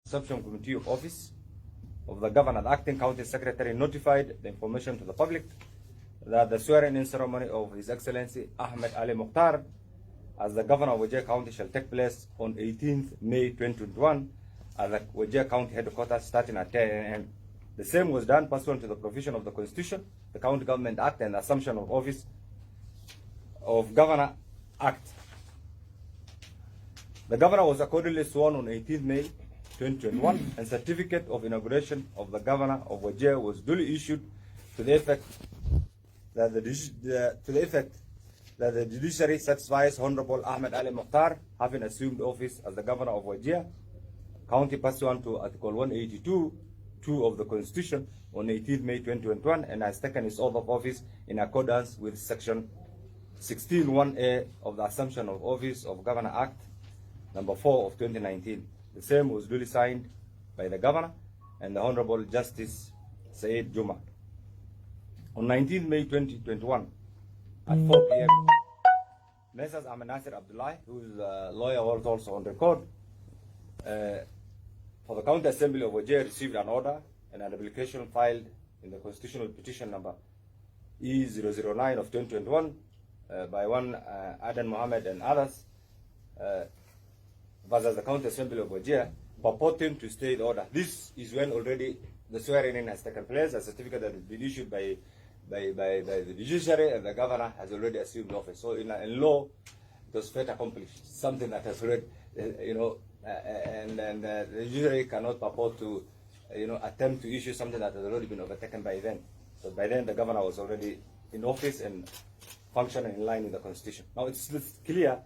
Assumption Committee of Office of the Governor, the Acting County Secretary, notified the information to the public that the swearing-in ceremony of His Excellency Ahmed Ali Mukhtar as the Governor of Wajir County shall take place on 18th May 2021 at the Wajir County headquarters starting at 10 a.m. The same was done pursuant to the provision of the Constitution, the County Government Act, and the Assumption of Office of Governor Act. The Governor was accordingly sworn on 18th May 2021, and certificate of inauguration of the Governor of Wajir was duly issued to the effect that the judiciary satisfies Honorable Ahmed Ali Mukhtar, having assumed office as the Governor of Wajir County pursuant to Article 182(2) of the Constitution on 18th May 2021, and has taken his oath of office in accordance with Section 16(1)(a) of the Assumption of Office of Governor Act Number 4 of 2019. The same was duly signed by the Governor and the Honorable Justice Said Juma. On 19th May 2021 at 4 p.m., Messrs. Ahmed Nasir Abdullah, who is a lawyer, was also on record, for the County Assembly of Wajir received an order and an application filed in the Constitutional Petition number E009 of 2021 by one Adan Mohamed and others versus the County Assembly of Wajir, purporting to stay the order. This is when already the swearing-in has taken place. A certificate that has been issued by the judiciary, and the Governor has already assumed office. So in law, it was fait accomplished, something that has already, and the judiciary cannot purport to, attempt to issue something that has already been overtaken by then. So by then, the Governor was already in office and functioning in line with the Constitution. Now it's clear.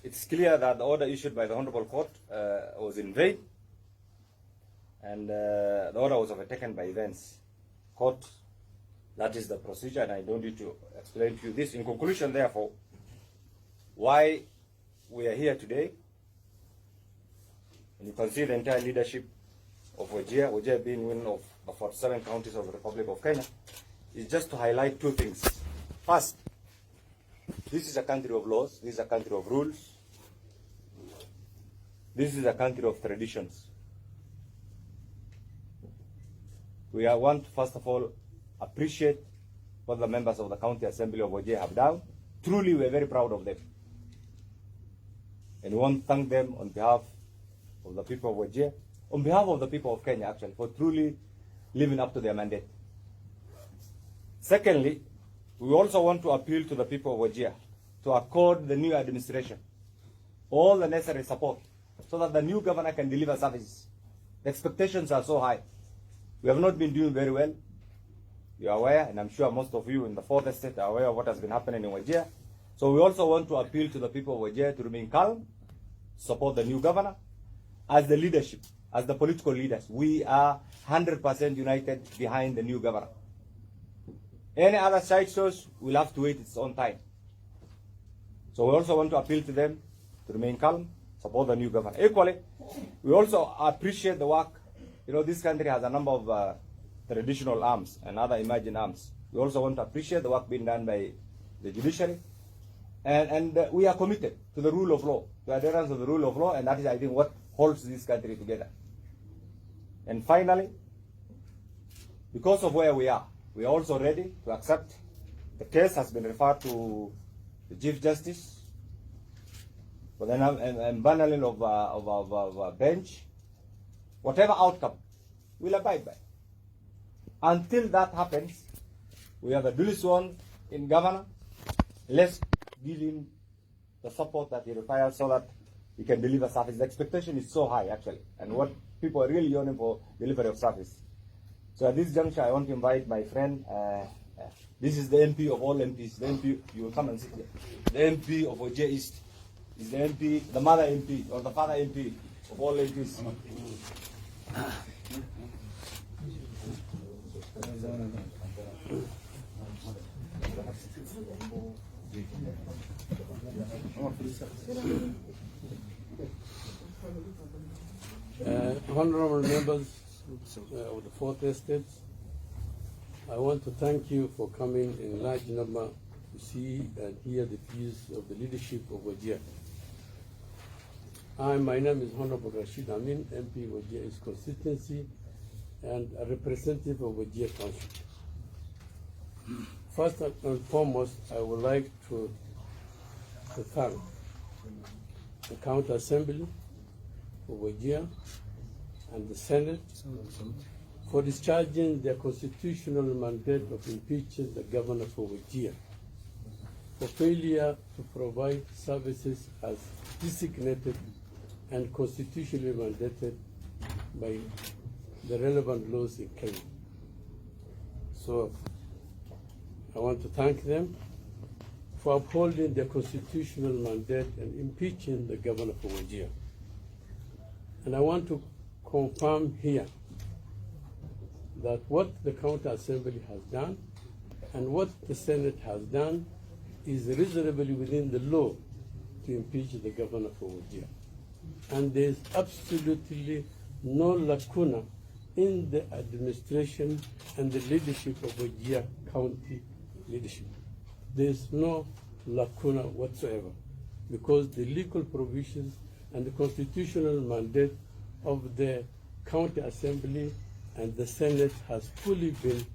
It's clear that the order issued by the Honorable Court was in vain, and the order was overtaken by events. Court, that is the procedure, and I don't need to explain to you this. In conclusion, therefore, why we are here today, and you can see the entire leadership of Wajir being one of the 47 counties of the Republic of Kenya, is just to highlight two things. First, this is a country of laws, this is a country of rules, this is a country of traditions. We want to first of all appreciate what the members of the County Assembly of Wajir have done. Truly, we are very proud of them. And we want to thank them on behalf of the people of Wajir, on behalf of the people of Kenya actually, for truly living up to their mandate. Secondly, we also want to appeal to the people of Wajir to accord the new administration all the necessary support so that the new governor can deliver services. The expectations are so high. We have not been doing very well. You are aware, and I'm sure most of you in the fourth estate are aware of what has been happening in Wajir. So we also want to appeal to the people of Wajir to remain calm, support the new governor. As the leadership, as the political leaders, we are 100% united behind the new governor. Any other side shows will have to wait its own time. So we also want to appeal to them to remain calm, support the new government. Equally, we also appreciate the work. This country has a number of traditional arms and other emerging arms. We also want to appreciate the work being done by the judiciary. And we are committed to the rule of law, to adherence of the rule of law, and that is, I think, what holds this country together. And finally, because of where we are also ready to accept. The case has been referred to the Chief Justice for the unbundling of a bench. Whatever outcome, we'll abide by. Until that happens, we have a duly sworn in governor. Let's give him the support that he requires so that he can deliver service. The expectation is so high, actually, and what people are really yearning for delivery of service. So at this juncture, I want to invite my friend. This is the MP of all MPs. The MP, you will come and sit here. The MP of Wajir East is the MP, the mother MP or the father MP of all MPs. Honorable members of the fourth estate, I want to thank you for coming in large number to see and hear the views of the leadership of Wajir. My name is Honorable Rashid Amin, MP Wajir East Constituency and a representative of Wajir Township. First and foremost, I would like to thank the County Assembly for Wajir and the Senate for discharging their constitutional mandate of impeaching the governor for Wajir for failure to provide services as designated and constitutionally mandated by the relevant laws in Kenya. So I want to thank them for upholding their constitutional mandate and impeaching the governor for Wajir. And I want to confirm here that what the County Assembly has done and what the Senate has done is reasonably within the law to impeach the governor for Wajir. And there is absolutely no lacuna in the administration and the leadership of Wajir County leadership. There is no lacuna whatsoever, because the legal provisions and the constitutional mandate of the County Assembly and the Senate has fully been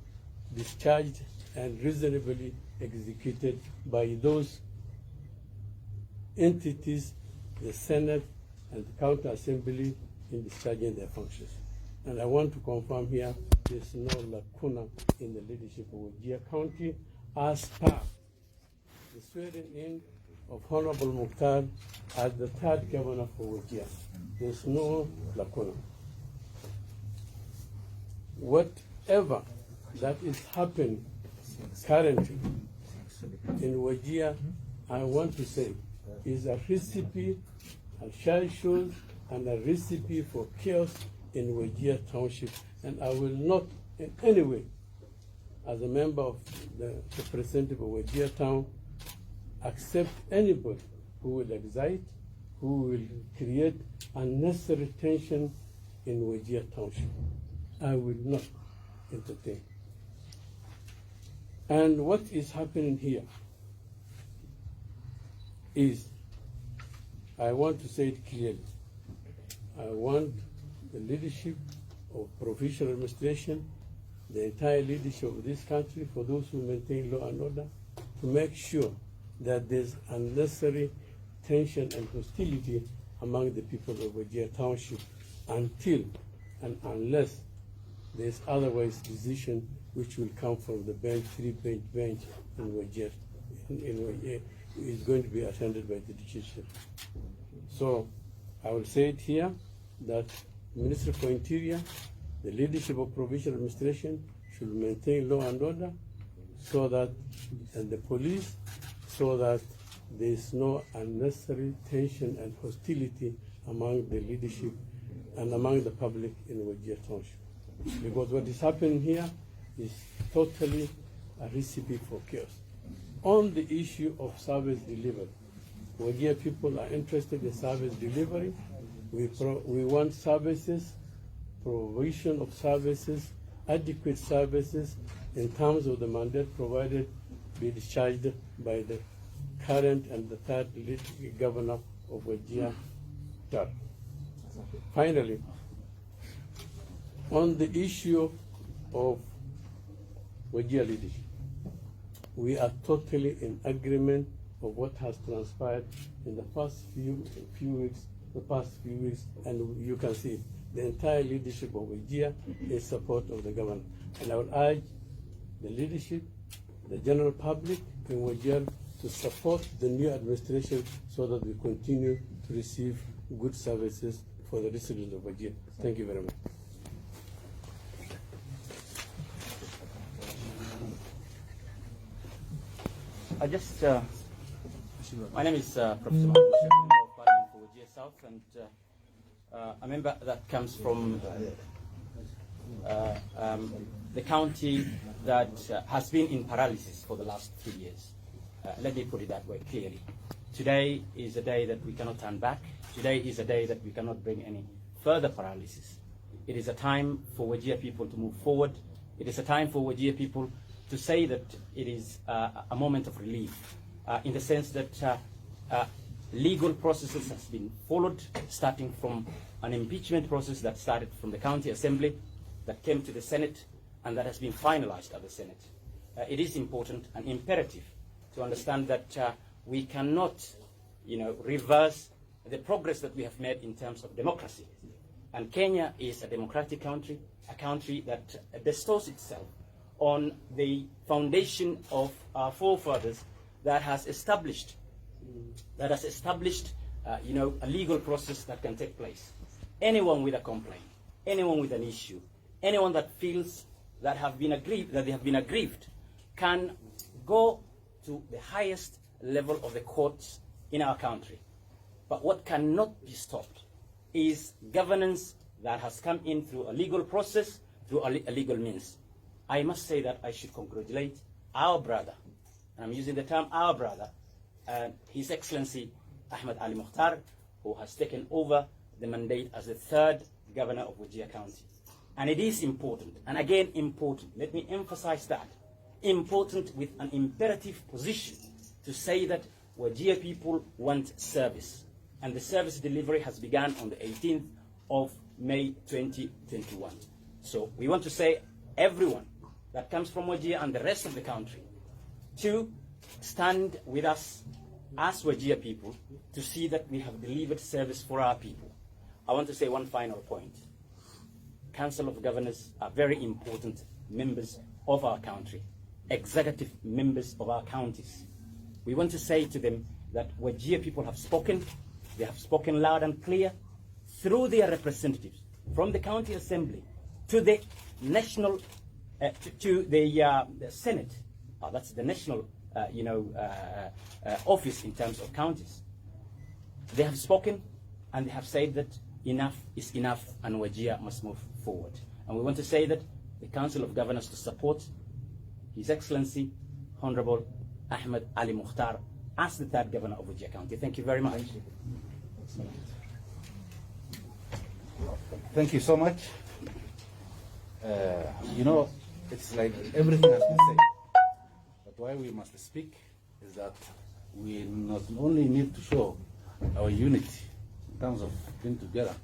discharged and reasonably executed by those entities, the Senate and the County Assembly, in discharging their functions. And I want to confirm here, there's no lacuna in the leadership of Wajir County as per the swearing in of Honorable Mukhtar as the third governor for Wajir. There's no lacuna. Whatever that is happening currently in Wajir, I want to say, is a recipe, a child shows, and a recipe for chaos in Wajir Township. And I will not in any way, as a member of the representative of Wajir Town, accept anybody who will excite, who will create unnecessary tension in Wajir Township. I will not entertain. And what is happening here is, I want to say it clearly, I want the leadership of provincial administration, the entire leadership of this country, for those who maintain law and order, to make sure that there's unnecessary tension and hostility among the people of Wajir Township until and unless there's otherwise decision which will come from the bench, three-bench bench in Wajir. Is going to be attended by the judiciary. So I will say it here that Minister for Interior, the leadership of provincial administration should maintain law and order, so that, and the police, so that there is no unnecessary tension and hostility among the leadership and among the public in Wajir Township. Because what is happening here is totally a recipe for chaos. On the issue of service delivery, Wajir people are interested in service delivery. We want services, provision of services, adequate services in terms of the mandate provided be discharged by the current and the third governor of Wajir. Finally, on the issue of Wajir leadership, we are totally in agreement of what has transpired in the past few weeks, and you can see the entire leadership of Wajir in support of the government. And I would urge the leadership, the general public in Wajir to support the new administration so that we continue to receive good services for the residents of Wajir. Thank you very much. My name is Professor Mohamed, Member of Parliament for Wajir South, and a member that comes from the county that has been in paralysis for the last 3 years. Let me put it that way clearly. Today is a day that we cannot turn back. Today is a day that we cannot bring any further paralysis. It is a time for Wajir people to move forward. It is a time for Wajir people to say that it is a moment of relief, in the sense that legal processes has been followed, starting from an impeachment process that started from the county assembly, that came to the Senate, and that has been finalized at the Senate. It is important and imperative to understand that we cannot, reverse the progress that we have made in terms of democracy. And Kenya is a democratic country, a country that bestows itself on the foundation of our forefathers that has established a legal process that can take place. Anyone with a complaint, anyone with an issue, anyone that feels that they have been aggrieved can go to the highest level of the courts in our country. But what cannot be stopped is governance that has come in through a legal process, through a legal means. I must say that I should congratulate our brother, and I'm using the term our brother, His Excellency Ahmed Ali Mukhtar, who has taken over the mandate as the third governor of Wajir County. And it is important, and again important, let me emphasize that, important with an imperative position to say that Wajir people want service. And the service delivery has begun on the 18th of May 2021. So we want to say everyone that comes from Wajir and the rest of the country to stand with us as Wajir people to see that we have delivered service for our people. I want to say one final point. Council of Governors are very important members of our country, executive members of our counties. We want to say to them that Wajir people have spoken. They have spoken loud and clear through their representatives from the county assembly to the national, to the Senate. That's the national, office in terms of counties. They have spoken and they have said that enough is enough and Wajir must move forward. And we want to say that the Council of Governors to support His Excellency Honorable Ahmed Ali Mukhtar as the third governor of Wajir County. Thank you very much. Thank you so much. It's like everything has been said. But why we must speak is that we not only need to show our unity in terms of being together,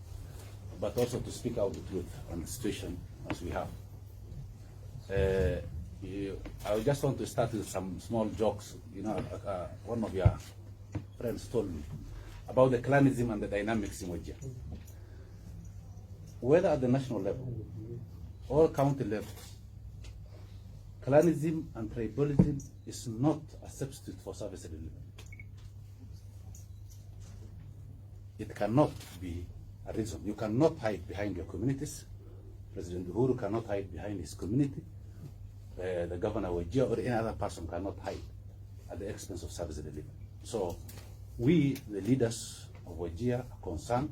but also to speak out the truth on the situation as we have. I just want to start with some small jokes. One of your friends told me about the clanism and the dynamics in Wajir. Whether at the national level or county levels, clanism and tribalism is not a substitute for service delivery. It cannot be a reason. You cannot hide behind your communities. President Uhuru cannot hide behind his community. The governor of Wajir or any other person cannot hide at the expense of service delivery. So we, the leaders of Wajir, are concerned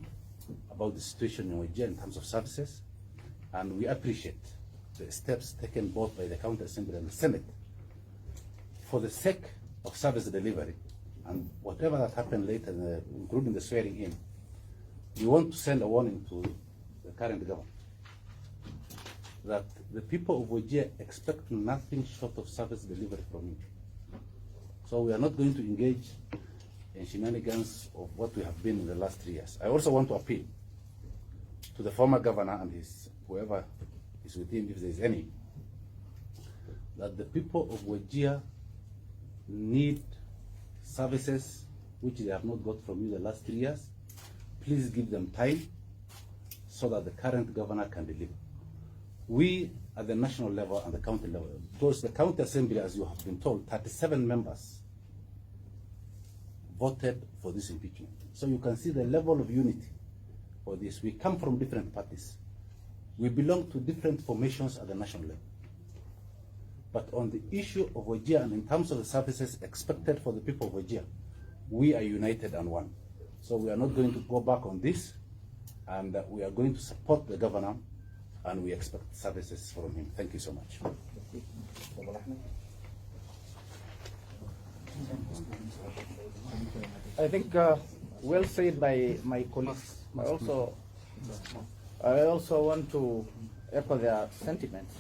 about the situation in Wajir in terms of services, and we appreciate the steps taken both by the County Assembly and the Senate for the sake of service delivery, and whatever that happened later, including the swearing in. We want to send a warning to the current government that the people of Wajir expect nothing short of service delivery from you. So we are not going to engage in shenanigans of what we have been in the last 3 years. I also want to appeal to the former governor and whoever is with him, if there is any, that the people of Wajir need services which they have not got from you the last 3 years. Please give them time so that the current governor can deliver. We at the national level and the county level, because the county assembly, as you have been told, 37 members voted for this impeachment. So you can see the level of unity for this. We come from different parties. We belong to different formations at the national level. But on the issue of Wajir and in terms of the services expected for the people of Wajir, we are united and one. So we are not going to go back on this, and we are going to support the governor, and we expect services from him. Thank you so much. I think well said by my colleagues. I also want to echo their sentiments.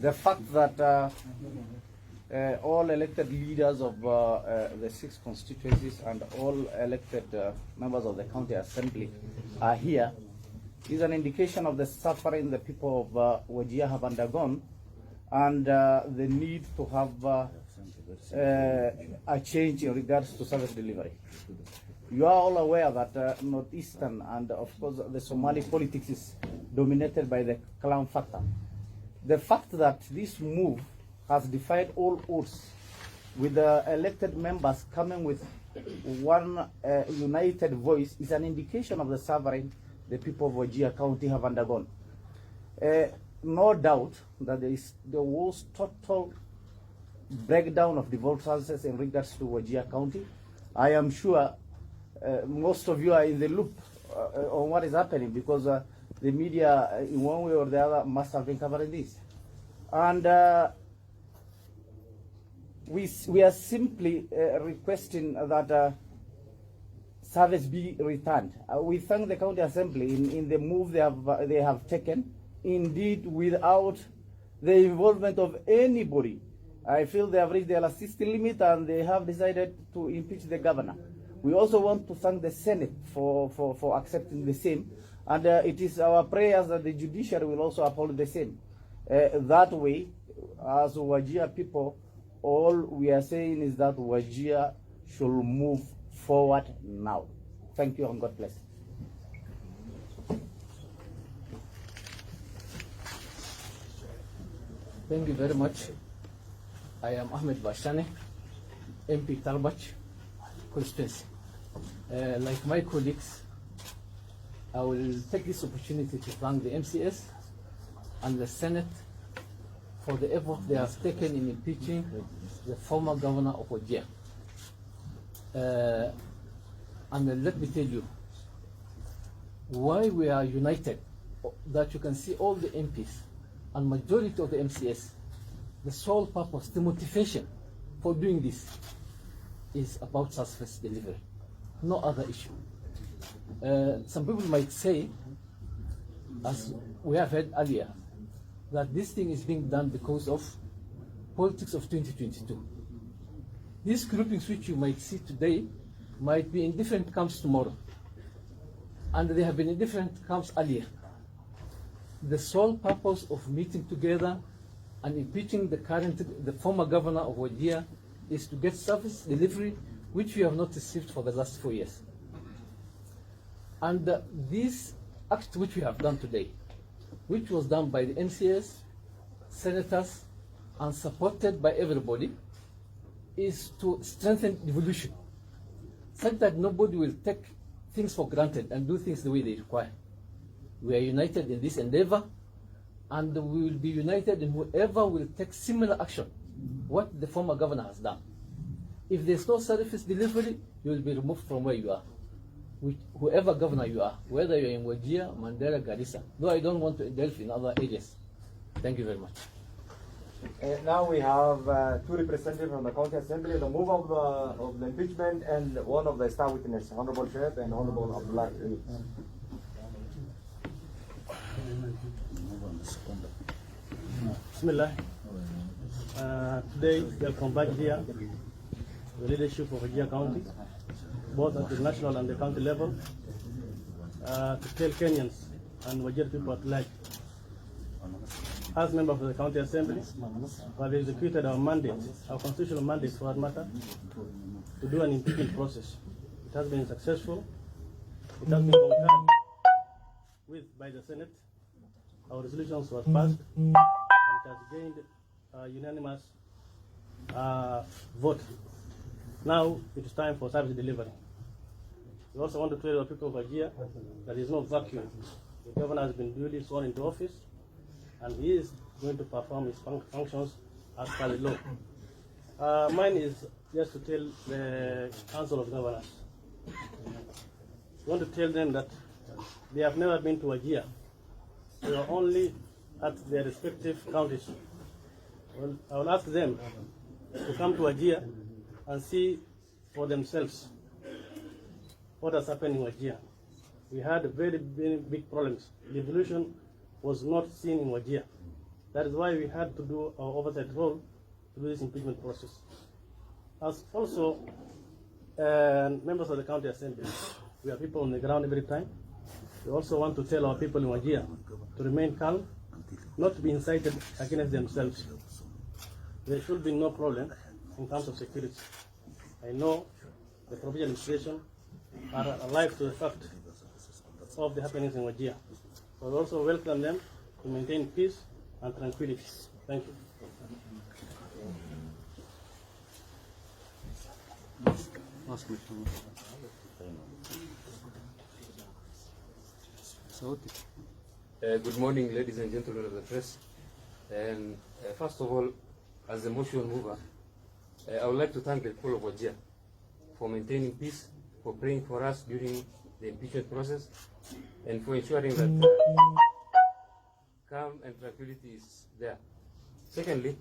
The fact that all elected leaders of the 6 constituencies and all elected members of the county assembly are here is an indication of the suffering the people of Wajir have undergone and the need to have a change in regards to service delivery. You are all aware that northeastern and of course the Somali politics is dominated by the clan factor. The fact that this move has defied all odds with the elected members coming with one united voice is an indication of the suffering the people of Wajir County have undergone. No doubt that there was total breakdown of devolutions in regards to Wajir County. I am sure most of you are in the loop on what is happening because the media in one way or the other must have been covering this. And we are simply requesting that service be returned. We thank the county assembly in the move they have taken, indeed without the involvement of anybody. I feel they have reached the elasticity limit and they have decided to impeach the governor. We also want to thank the Senate for accepting the same, and it is our prayers that the judiciary will also uphold the same. That way, as Wajir people, all we are saying is that Wajir should move forward now. Thank you and God bless. Thank you very much. I am Ahmed Bashane, MP Tarbach constituency. Like my colleagues, I will take this opportunity to thank the MCS and the Senate for the effort they have taken in impeaching the former governor of Wajir. And let me tell you why we are united, that you can see all the MPs and majority of the MCS, the sole purpose, the motivation for doing this is about service delivery, no other issue. Some people might say, as we have heard earlier, that this thing is being done because of politics of 2022. These groupings which you might see today might be in different camps tomorrow, and they have been in different camps earlier. The sole purpose of meeting together and impeaching the former governor of Wajir is to get service delivery, which we have not received for the last 4 years. And this act which we have done today, which was done by the MCS, senators, and supported by everybody, is to strengthen devolution, such that nobody will take things for granted and do things the way they require. We are united in this endeavor, and we will be united in whoever will take similar action, what the former governor has done. If there's no service delivery, you will be removed from where you are. Whoever governor you are, whether you're in Wajir, Mandela, Garissa, though I don't want to delve in other areas. Thank you very much. Now we have 2 representatives from the county assembly, the move of the impeachment, and one of the star witnesses, Honorable Sheriff and Honorable Abdullah. Bismillah. Today we have come back here, the leadership of Wajir County, both at the national and the county level, to tell Kenyans and Wajir people at large, as members of the county assembly, we have executed our mandate, our constitutional mandate for that matter, to do an impeachment process. It has been successful. It has been concurred with by the Senate. Our resolutions were passed, and it has gained a unanimous vote. Now it is time for service delivery. We also want to tell the people of Wajir that there is no vacuum. The governor has been duly sworn into office, and he is going to perform his functions as per the law. Mine is just to tell the Council of Governors. We want to tell them that they have never been to Wajir. They are only at their respective counties. Well, I will ask them to come to Wajir and see for themselves what has happened in Wajir. We had very big problems. Devolution was not seen in Wajir. That is why we had to do our oversight role through this impeachment process. As also members of the county assembly, we are people on the ground every time. We also want to tell our people in Wajir to remain calm, not to be incited against themselves. There should be no problem in terms of security. I know the provincial administration are alive to the fact of the happenings in Wajir. We also welcome them to maintain peace and tranquility. Thank you. Good morning, ladies and gentlemen of the press. And first of all, as a motion mover, I would like to thank the people of Wajir for maintaining peace, for praying for us during the impeachment process, and for ensuring that calm and tranquility is there. Secondly,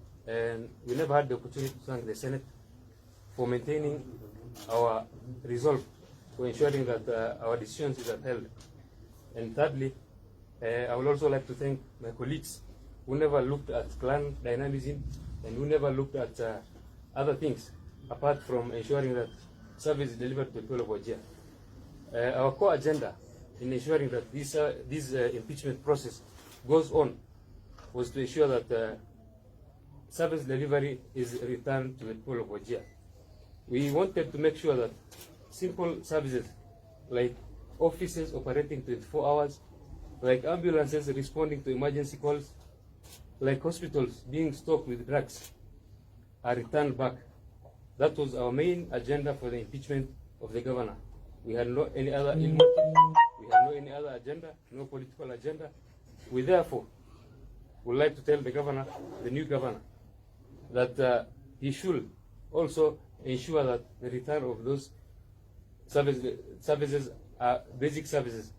we never had the opportunity to thank the Senate for maintaining our resolve, for ensuring that our decisions is upheld. And thirdly, I would also like to thank my colleagues who never looked at clan dynamism and who never looked at other things apart from ensuring that service is delivered to the people of Wajir. Our core agenda in ensuring that this impeachment process goes on was to ensure that service delivery is returned to the people of Wajir. We wanted to make sure that simple services like offices operating 24 hours, like ambulances responding to emergency calls, like hospitals being stocked with drugs, are returned back. That was our main agenda for the impeachment of the governor. We had no any other ill motive, we had no any other agenda, no political agenda. We therefore would like to tell the governor, the new governor, that he should also ensure that the return of those services are basic services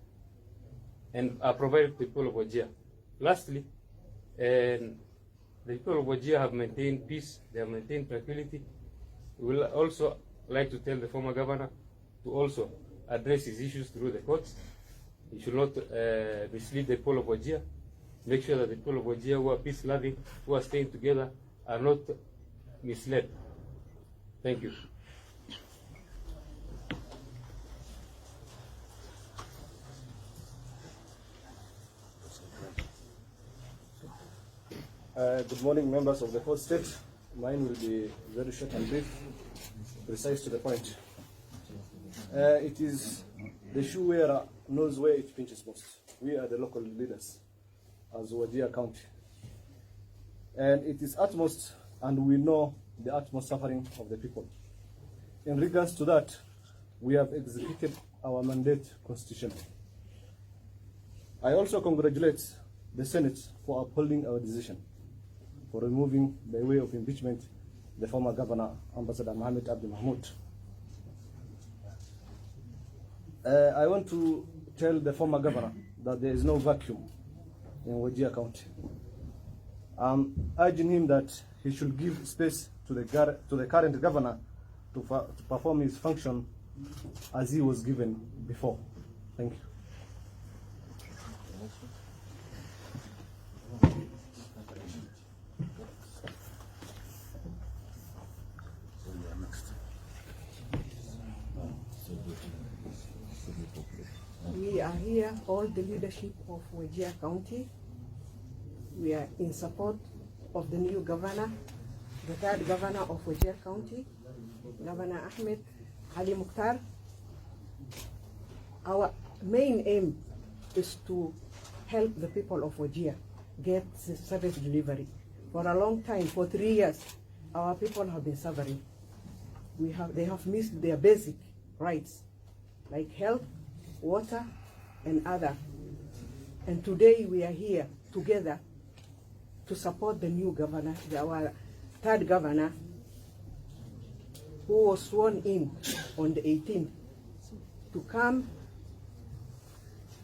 and are provided to the people of Wajir. Lastly, the people of Wajir have maintained peace, they have maintained tranquility. We will also like to tell the former governor to also address his issues through the courts. He should not mislead the people of Wajir. Make sure that the people of Wajir who are peace-loving, who are staying together, are not misled. Thank you. Good morning, members of the fourth state. Mine will be very short and brief, precise to the point. It is the shoe wearer knows where it pinches most. We are the local leaders as Wajir County. And it is utmost, and we know the utmost suffering of the people. In regards to that, we have executed our mandate constitutionally. I also congratulate the Senate for upholding our decision for removing, by way of impeachment, the former governor, Ambassador Mohamed Abdi. I want to tell the former governor that there is no vacuum in Wajir County. I'm urging him that he should give space to the current governor to perform his function as he was given before. Thank you. We are here, all the leadership of Wajir County. We are in support of the new governor, the third governor of Wajir County, Governor Ahmed Ali Mukhtar. Our main aim is to help the people of Wajir get service delivery. For a long time, for 3 years, our people have been suffering. They have missed their basic rights, like health, water, and other. And today we are here together to support the new governor, our third governor, who was sworn in on the 18th, to come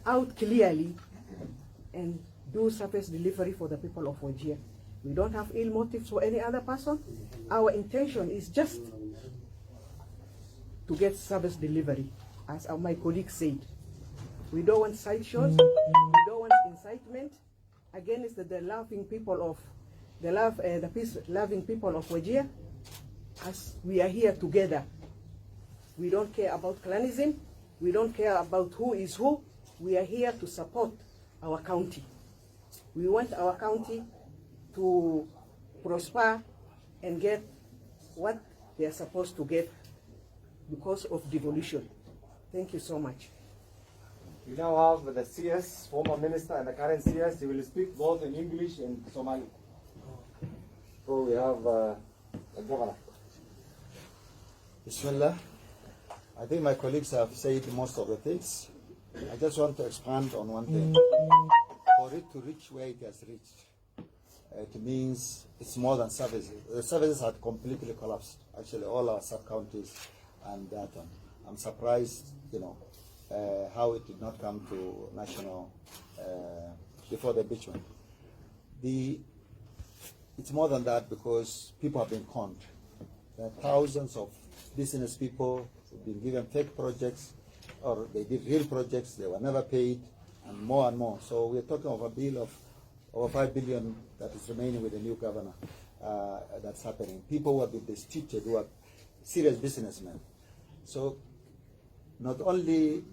out clearly and do service delivery for the people of Wajir. We don't have ill motives for any other person. Our intention is just to get service delivery, as my colleague said. We don't want side shows, we don't want incitement against the laughing people of the peace-loving people of Wajir, as we are here together. We don't care about clanism. We don't care about who is who. We are here to support our county. We want our county to prosper and get what they are supposed to get because of devolution. Thank you so much. We now have the CS, former minister, and the current CS. He will speak both in English and Somali. So we have the governor. Bismillah. I think my colleagues have said most of the things. I just want to expand on one thing. For it to reach where it has reached, it means it's more than services. The services had completely collapsed. Actually, all our sub-counties and that. I'm surprised, how it did not come to national before the impeachment. It's more than that because people have been conned. There are thousands of business people who've been given fake projects, or they did real projects, they were never paid, and more. So we're talking of a bill of over 5 billion that is remaining with the new governor. That's happening. People who have been destituted, who are serious businessmen. So not only